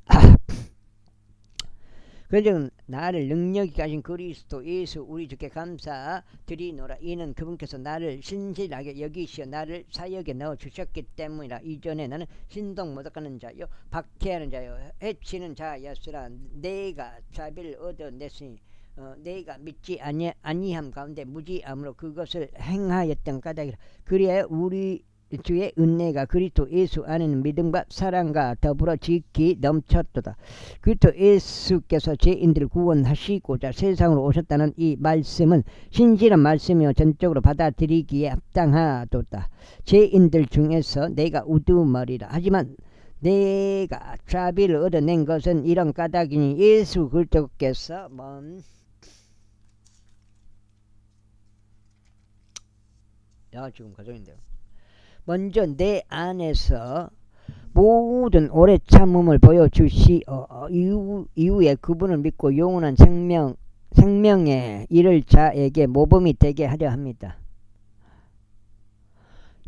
[SPEAKER 1] 그저 나를 능력이 가진 그리스도 예수 우리 주께 감사드리노라. 이는 그분께서 나를 신실하게 여기시어 나를 사역에 넣어주셨기 때문이라. 이전에 나는 신동 모독하는 자요 박해하는 자요 해치는 자였으나 내가 자비를 얻어냈으니 내가 믿지 아니함 가운데 무지함으로 그것을 행하였던 까닭이라. 그리하여 우리 주의 은혜가 그리스도 예수 안에는 믿음과 사랑과 더불어 지극히 넘쳤도다. 그리스도 예수께서 죄인들을 구원하시고자 세상으로 오셨다는 이 말씀은 신실한 말씀이요 전적으로 받아들이기에 합당하도다. 죄인들 중에서 내가 우두머리라. 하지만 내가 자비를 얻어낸 것은 이런 까닭이니 예수 그리스도께서 지금 가정인데요. 먼저 내 안에서 모든 오래 참음을 보여주시어 이후에 그분을 믿고 영원한 생명에 이를 자에게 모범이 되게 하려 합니다.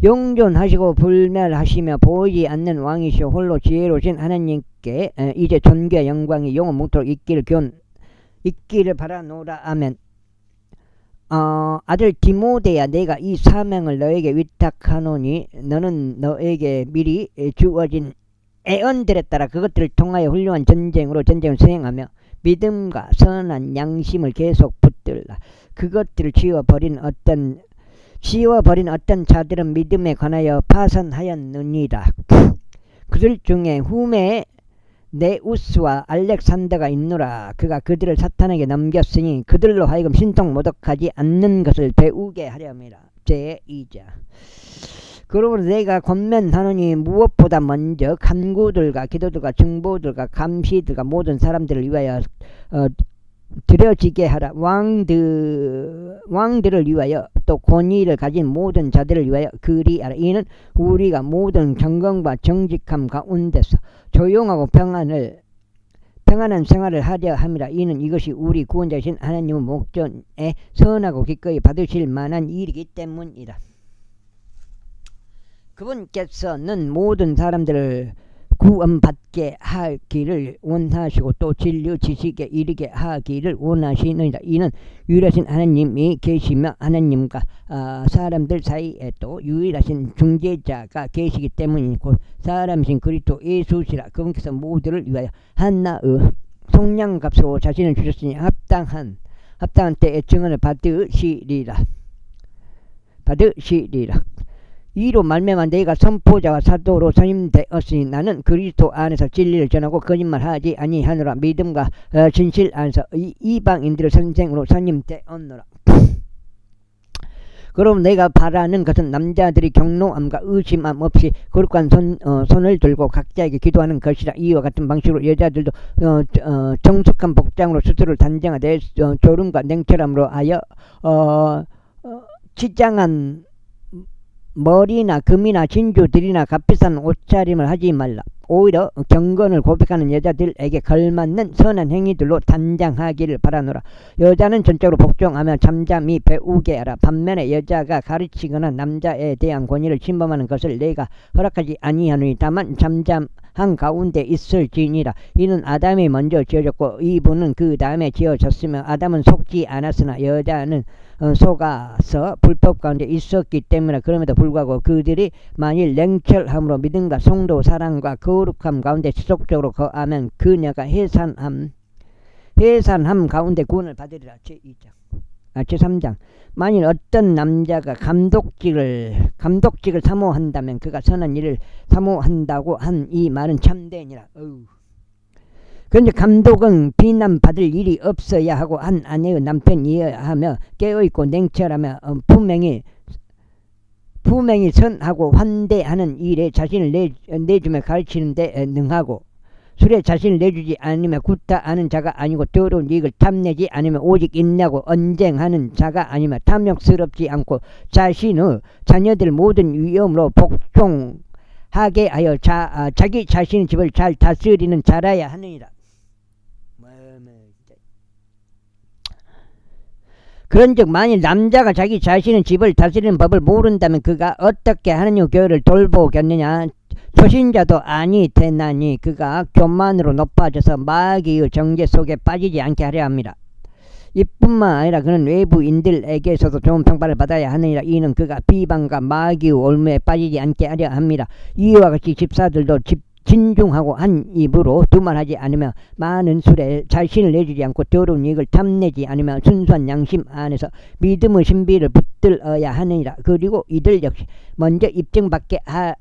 [SPEAKER 1] 영존하시고 불멸하시며 보이지 않는 왕이시오 홀로 지혜로우신 하나님께 이제 존귀와 영광이 영원 뭉토록 있기를 바라노라. 아멘. 아들 디모데야 내가 이 사명을 너에게 위탁하노니 너는 너에게 미리 주어진 애언들에 따라 그것들을 통하여 훌륭한 전쟁을 수행하며 믿음과 선한 양심을 계속 붙들라. 그것들을 지워버린 어떤 자들은 믿음에 관하여 파선하였느니라. 그들 중에 후메 네우스와 알렉산더가 있노라. 그가 그들을 사탄에게 넘겼으니 그들로 하여금 신통 모독하지 않는 것을 배우게 하려니라. 제2자. 그러므로 내가 권면하노니 무엇보다 먼저 간구들과 기도들과 중보들과 감시들과 모든 사람들을 위하여 드려지게 하라. 왕들을 위하여 또 권위를 가진 모든 자들을 위하여 그리하라. 이는 우리가 모든 경건과 정직함 가운데서 조용하고 평안한 생활을 하려 함이라. 이는 이것이 우리 구원자이신 하나님의 목전에 선하고 기꺼이 받으실 만한 일이기 때문이라. 그분께서는 모든 사람들을 구원받게 하기를 원하시고 또 진리 지식에 이르게 하기를 원하시느니라. 이는 유일하신 하나님이 계시며 하나님과 사람들 사이에 또 유일하신 중재자가 계시기 때문이니 곧 사람이신 그리스도 예수시라. 그분께서 모두를 위하여 하나의 속량값으로 자신을 주셨으니 합당한 때에 증언을 받으시리라. 이로 말미암아 내가 선포자와 사도로 선임되었으니 나는 그리스도 안에서 진리를 전하고 거짓말하지 아니하노라. 믿음과 진실 안에서 이방인들의 선생으로 선임되었노라. 그럼 내가 바라는 것은 남자들이 경노함과 의심함 없이 거룩한 손을 들고 각자에게 기도하는 것이라. 이와 같은 방식으로 여자들도 정숙한 복장으로 스스로를 단정하되 졸음과 냉철함으로 하여 치장한 머리나 금이나 진주들이나 값비싼 옷차림을 하지 말라. 오히려 경건을 고백하는 여자들에게 걸맞는 선한 행위들로 단장하기를 바라노라. 여자는 전적으로 복종하며 잠잠히 배우게 하라. 반면에 여자가 가르치거나 남자에 대한 권위를 침범하는 것을 내가 허락하지 아니하노니 다만 잠잠하는 한 가운데 있을지니라. 이는 아담이 먼저 지어졌고 이브는 그 다음에 지어졌으며 아담은 속지 않았으나 여자는 속아서 불법 가운데 있었기 때문에 그럼에도 불구하고 그들이 만일 냉철함으로 믿음과 성도 사랑과 거룩함 가운데 지속적으로 거하면 그녀가 해산함 가운데 구원을 받으리라. 제3장 만일 어떤 남자가 감독직을 사모한다면 그가 선한 일을 사모한다고 한 이 말은 참되니라. 그런데 감독은 비난받을 일이 없어야 하고 한 아내의 남편이어야 하며 깨어있고 냉철하며 분명히 선하고 환대하는 일에 자신을 내주며 가르치는 데 능하고 술에 자신을 내주지 않으며 굿다 아는 자가 아니고 더러운 이익을 탐내지 않으며 오직 인내하고 언쟁하는 자가 아니며 탐욕스럽지 않고 자신의 자녀들 모든 위험으로 복종하게 하여 자기 자신의 집을 잘 다스리는 자라야 하느니라. 그런즉 만일 남자가 자기 자신의 집을 다스리는 법을 모른다면 그가 어떻게 하느님의 교회를 돌보겠느냐. 초신자도 아니 되나니 그가 교만으로 높아져서 마귀의 정죄 속에 빠지지 않게 하려 합니다. 이뿐만 아니라 그는 외부인들에게서도 좋은 평판을 받아야 하느니라. 이는 그가 비방과 마귀의 올무에 빠지지 않게 하려 합니다. 이와 같이 집사들도 진중하고 한 입으로 두말하지 않으며 많은 술에 자신을 내주지 않고 더러운 이익을 탐내지 않으며 순수한 양심 안에서 믿음의 신비를 붙들어야 하느니라. 그리고 이들 역시 먼저 입증받게 하라.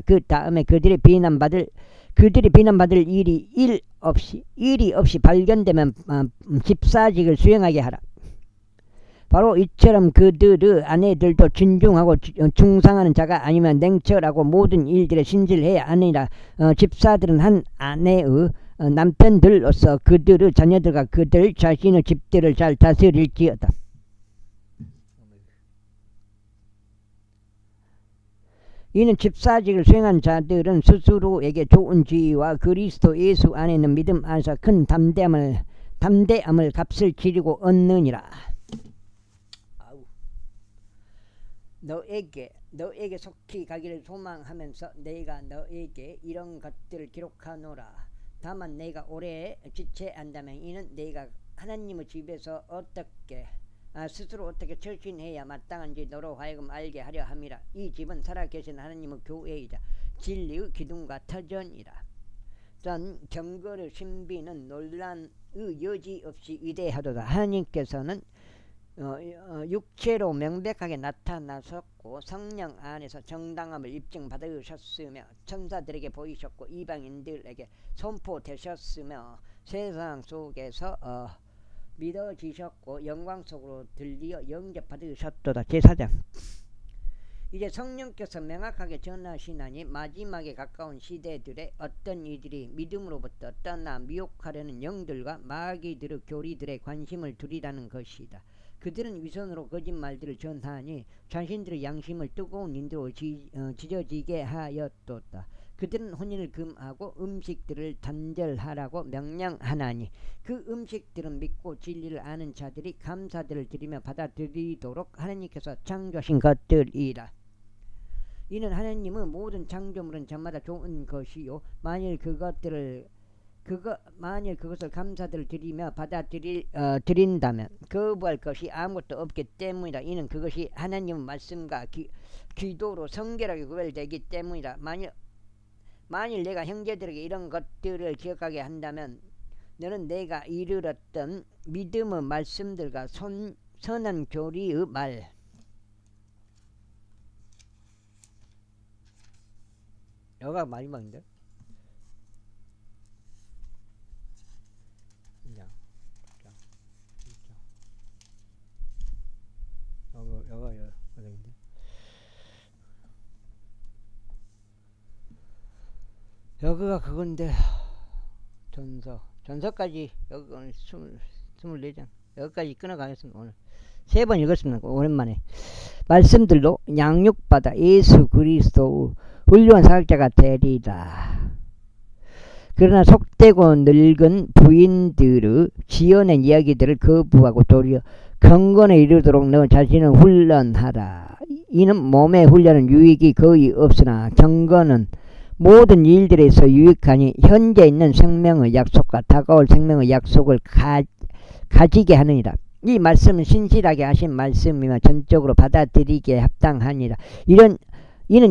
[SPEAKER 1] 그 다음에 그들이 비난받을 일이 없이 발견되면 집사직을 수행하게 하라. 바로 이처럼 그들의 아내들도 진중하고 충성하는 자가 아니면 냉철하고 모든 일들에 신실해야 하느니라. 집사들은 한 아내의 남편들로서 그들의 자녀들과 그들 자신의 집들을 잘 다스릴지어다. 이는 집사직을 수행한 자들은 스스로에게 좋은 지위와 그리스도 예수 안에 있는 믿음 안에서 큰 담대함을 값을 치르고 얻느니라. 너에게 속히 가기를 소망하면서 내가 너에게 이런 것들을 기록하노라. 다만 내가 오래 지체한다면 이는 내가 하나님의 집에서 스스로 어떻게 철신해야 마땅한지 너로 하여금 알게 하려 함이라. 이 집은 살아계신 하나님의 교회이자 진리의 기둥과 터전이라. 전 경건의 신비는 논란의 여지 없이 위대하도다. 하나님께서는 육체로 명백하게 나타나셨고 성령 안에서 정당함을 입증받으셨으며 천사들에게 보이셨고 이방인들에게 선포되셨으며 세상 속에서 믿어지셨고 영광 속으로 들리어 영접받으셨도다. 제4장 이제 성령께서 명확하게 전하시나니 마지막에 가까운 시대들에 어떤 이들이 믿음으로부터 떠나 미혹하려는 영들과 마귀들의 교리들에 관심을 두리라는 것이다. 그들은 위선으로 거짓말들을 전하니 자신들의 양심을 뜨거운 인도로 지져지게 하였도다. 그들은 혼인을 금하고 음식들을 단절하라고 명령하나니 그 음식들은 믿고 진리를 아는 자들이 감사들을 드리며 받아들이도록 하나님께서 창조하신 것들이라. 이는 하나님의 모든 창조물은 저마다 좋은 것이요 만일 그것을 감사들을 드리며 드린다면 거부할 것이 아무것도 없기 때문이다. 이는 그것이 하나님의 말씀과 기도로 성결하게 구별되기 때문이다. 만일 내가 형제들에게 이런 것들을 기억하게 한다면 너는 내가 이르렀던 믿음의 말씀들과 선한 교리의 말 여기가 마지막인데 여기가 그건데 전서까지 여기 오늘 24장 여기까지 끊어가겠습니다. 오늘 3번 읽었습니다. 오랜만에 말씀들로 양육받아 예수 그리스도 훌륭한 사역자가 되리라. 그러나 속되고 늙은 부인들의 지어낸 이야기들을 거부하고 도리어 경건에 이르도록 너 자신을 훈련하라. 이는 몸의 훈련은 유익이 거의 없으나 경건은 모든 일들에서 유익하니 현재 있는 생명의 약속과 다가올 생명의 약속을 가지게 하느니라. 이 말씀은 신실하게 하신 말씀이며 전적으로 받아들이기에 합당하니라. 이는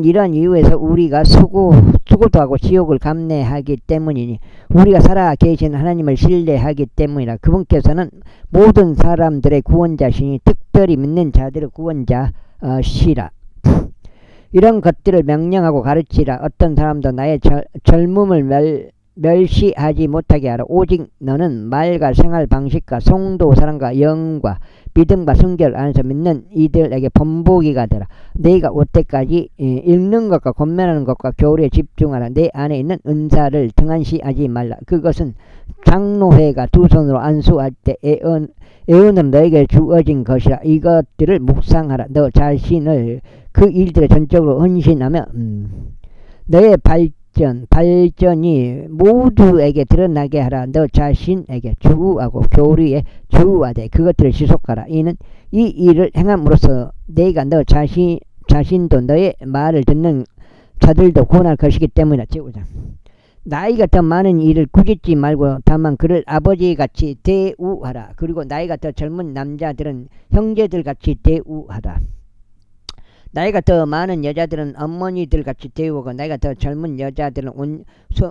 [SPEAKER 1] 이러한 이유에서 우리가 수고도 하고 지옥을 감내하기 때문이니 우리가 살아 계신 하나님을 신뢰하기 때문이라. 그분께서는 모든 사람들의 구원자시니 특별히 믿는 자들의 구원자시라. 이런 것들을 명령하고 가르치라. 어떤 사람도 나의 젊음을 멸시하지 못하게 하라. 오직 너는 말과 생활 방식과 성도 사랑과 영과 믿음과 순결 안에서 믿는 이들에게 본보기가 되라. 너희가 오때까지 읽는 것과 권면하는 것과 교리에 집중하라. 내 안에 있는 은사를 등한시하지 말라. 그것은 장로회가 두 손으로 안수할 때 애언으로 너에게 주어진 것이라. 이것들을 묵상하라. 너 자신을 그 일들에 전적으로 헌신하며 너의 발전이 모두에게 드러나게 하라. 너 자신에게 주구하고 교리에 주구하되 그것들을 지속하라. 이는 이 일을 행함으로써 내가 너 자신도 너의 말을 듣는 자들도 구원할 것이기 때문이다. 제5장. 나이가 더 많은 일을 꾸짖지 말고 다만 그를 아버지같이 대우하라. 그리고 나이가 더 젊은 남자들은 형제들같이 대우하라. 나이가 더 많은 여자들은 어머니들같이 대우하고 나이가 더 젊은 여자들은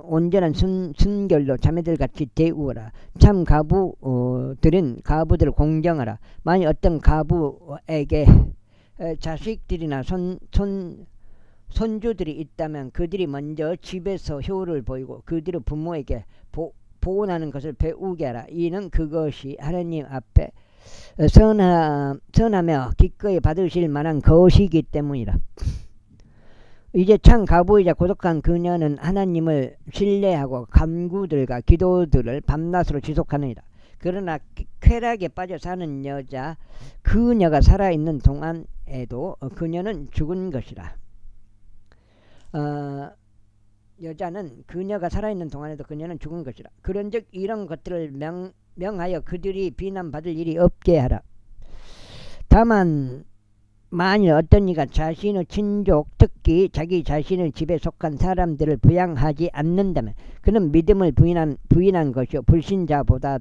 [SPEAKER 1] 온전한 순결로 자매들같이 대우하라. 참 가부들은 가부들을 공경하라. 만일 어떤 가부에게 자식들이나 손주들이 있다면 그들이 먼저 집에서 효를 보이고 그들의 부모에게 보온하는 것을 배우게 하라. 이는 그것이 하나님 앞에 선하며 기꺼이 받으실 만한 것이기 때문이라. 이제 참 가부이자 고독한 그녀는 하나님을 신뢰하고 간구들과 기도들을 밤낮으로 지속하느니라. 그러나 쾌락에 빠져 사는 여자, 그녀가 살아있는 동안에도 그녀는 죽은 것이라. 여자는 그녀가 살아있는 동안에도 그녀는 죽은 것이라. 그런즉 이런 것들을 명하여 그들이 비난받을 일이 없게 하라. 다만 만일 어떤 이가 자신의 친족 특히 자기 자신의 집에 속한 사람들을 부양하지 않는다면 그는 믿음을 부인한 것이요 불신자보다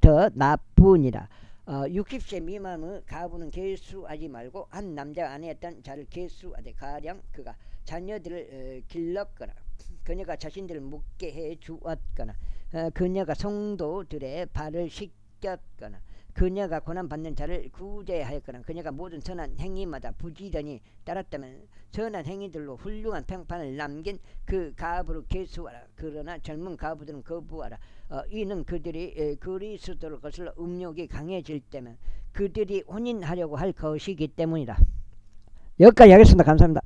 [SPEAKER 1] 더 나쁘니라. 60세 미만의 가부는 계수하지 말고 한 남자가 아내였던 자를 계수하되 가령 그가 자녀들을 길렀거나 그녀가 자신들을 묻게 해 주었거나 그녀가 성도들의 발을 씻겼거나 그녀가 고난받는 자를 구제하였거나 그녀가 모든 선한 행위마다 부지런히 따랐다면 선한 행위들로 훌륭한 평판을 남긴 그 가부를 계수하라. 그러나 젊은 가부들은 거부하라. 이는 그들이 그리스도를 거슬러 음욕이 강해질 때면 그들이 혼인하려고 할 것이기 때문이라. 여기까지 하겠습니다. 감사합니다.